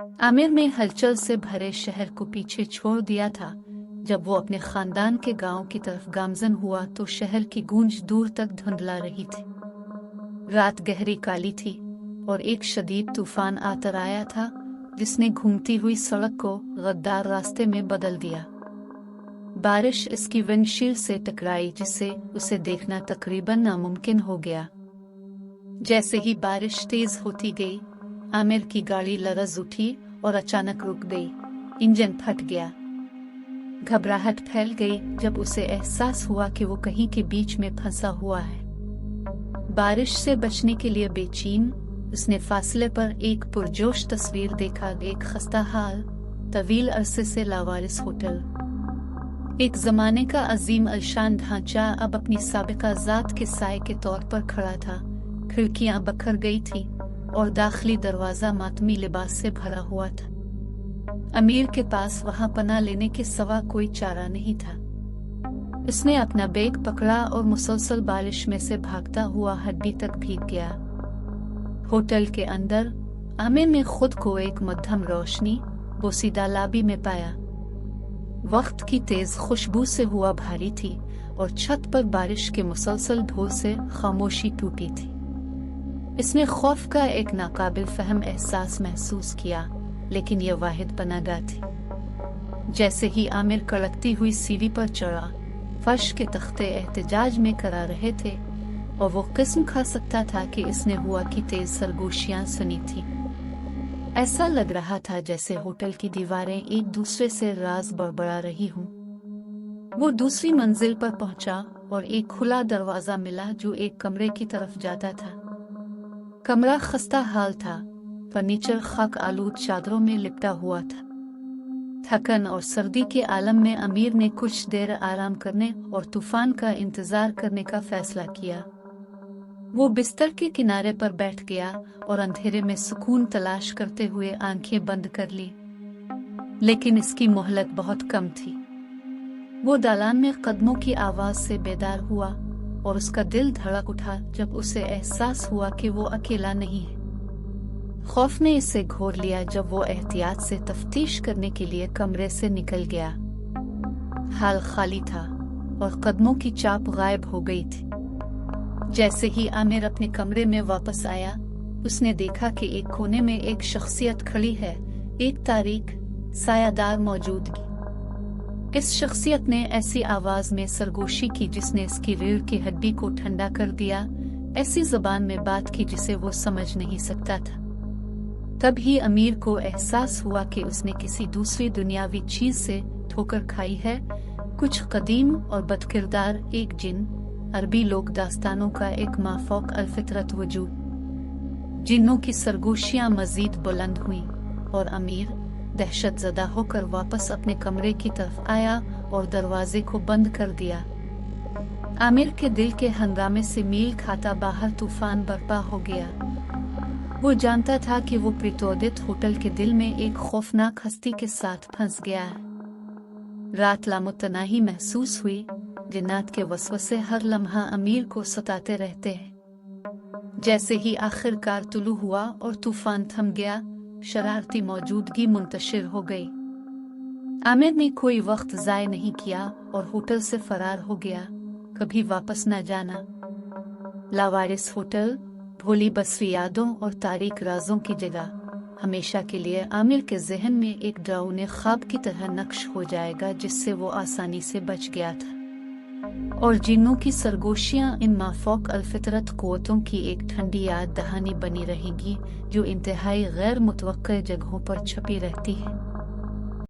आमिर ने हलचल से भरे शहर को पीछे छोड़ दिया था। जब वो अपने खानदान के गांव की तरफ गामजन हुआ तो शहर की गूंज दूर तक धुंधला रही थी। रात गहरी काली थी और एक शदीद तूफान आकर आया था जिसने घूमती हुई सड़क को गद्दार रास्ते में बदल दिया। बारिश इसकी विंडशील्ड से टकराई जिससे उसे देखना तकरीबन नामुमकिन हो गया। जैसे ही बारिश तेज होती गई, आमिर की गाड़ी लरज उठी और अचानक रुक गई। इंजन फट गया। घबराहट फैल गई जब उसे एहसास हुआ कि वो कहीं के बीच में फंसा हुआ है। बारिश से बचने के लिए बेचैन उसने फासले पर एक पुरजोश तस्वीर देखा। एक खस्ता हाल, तवील अरसे से लावारिस होटल। एक जमाने का अजीम अलशान ढांचा अब अपनी साबिका जात के साए के तौर पर खड़ा था। खिड़कियां बखर गई थी और दाखिली दरवाजा मातमी लिबास से भरा हुआ था। अमीर के पास वहां पनाह लेने के सिवा कोई चारा नहीं था। उसने अपना बैग पकड़ा और मुसलसल बारिश में से भागता हुआ हड्डी तक भीग गया। होटल के अंदर आमिर ने खुद को एक मध्यम रोशनी बोसीदा लाबी में पाया। वक्त की तेज खुशबू से हुआ भारी थी और छत पर बारिश के मुसलसल ढोल से खामोशी टूटी थी। इसने खौफ का एक नाकाबिल फहम एहसास महसूस किया, लेकिन यह वाहिद पनाहगाह थी। जैसे ही आमिर कड़कती हुई सीढ़ी पर चढ़ा, फर्श के तख्ते एहतजाज में करा रहे थे और वो किस्म खा सकता था कि इसने हुआ की तेज सरगोशियां सुनी थी। ऐसा लग रहा था जैसे होटल की दीवारें एक दूसरे से राज बड़बड़ा रही हूं। वो दूसरी मंजिल पर पहुंचा और एक खुला दरवाजा मिला जो एक कमरे की तरफ जाता था। कमरा खस्ता हाल था। फर्नीचर खाक आलूद चादरों में लिपटा हुआ था। थकन और सर्दी के आलम में अमीर ने कुछ देर आराम करने और तूफान का इंतजार करने का फैसला किया। वो बिस्तर के किनारे पर बैठ गया और अंधेरे में सुकून तलाश करते हुए आंखें बंद कर ली। लेकिन इसकी मोहलत बहुत कम थी। वो दालान में कदमों की आवाज से बेदार हुआ और उसका दिल धड़क उठा जब उसे एहसास हुआ कि वो अकेला नहीं है। खौफ ने इसे घोर लिया जब वो एहतियात से तफ्तीश करने के लिए कमरे से निकल गया। हाल खाली था और कदमों की चाप गायब हो गई थी। जैसे ही आमिर अपने कमरे में वापस आया, उसने देखा कि एक कोने में एक शख्सियत खड़ी है, एक तारीक सायादार मौजूदगी। इस शख्सियत ने ऐसी आवाज में सरगोशी की जिसने इसकी रीढ़ की हड्डी को ठंडा कर दिया, ऐसी जुबान में बात की जिसे वो समझ नहीं सकता था। तब ही अमीर को एहसास हुआ कि उसने किसी दूसरी दुनियावी चीज से ठोकर खाई है। कुछ कदीम और बदकिरदार एक जिन, अरबी लोक दास्तानों का एक माफौक अलफितरत वजूद। जिन्नों की सरगोशियां मजीद बुलंद हुई और अमीर दहशत ज़दा होकर वापस अपने कमरे की तरफ आया और दरवाजे को बंद कर दिया। आमिर के दिल के हंगामे से मील खाता बाहर तूफान बर्पा हो गया। वो जानता था कि वो प्रीतोदित होटल के दिल में एक खौफनाक हस्ती के साथ फंस गया है। रात लामुतनाही महसूस हुई। जिन्नात के वसवसे हर लम्हा अमीर को सताते रहते हैं। जैसे ही आखिरकार तुलू हुआ और तूफान थम गया, शरारती मौजूदगी मुंतशिर हो गई। आमिर ने कोई वक्त जाय नहीं किया और होटल से फरार हो गया, कभी वापस न जाना। लावारिस होटल भोली बसवी यादों और तारीक राजों की जगह हमेशा के लिए आमिर के जहन में एक डरावने ख्वाब की तरह नक्श हो जाएगा जिससे वो आसानी से बच गया था। और जिन्नों की सरगोशियां इन माफौक अलफितरत क़ुव्वतों की एक ठंडी याद दहानी बनी रहेंगी जो इंतहाई गैर मुतवक्किल जगहों पर छपी रहती है।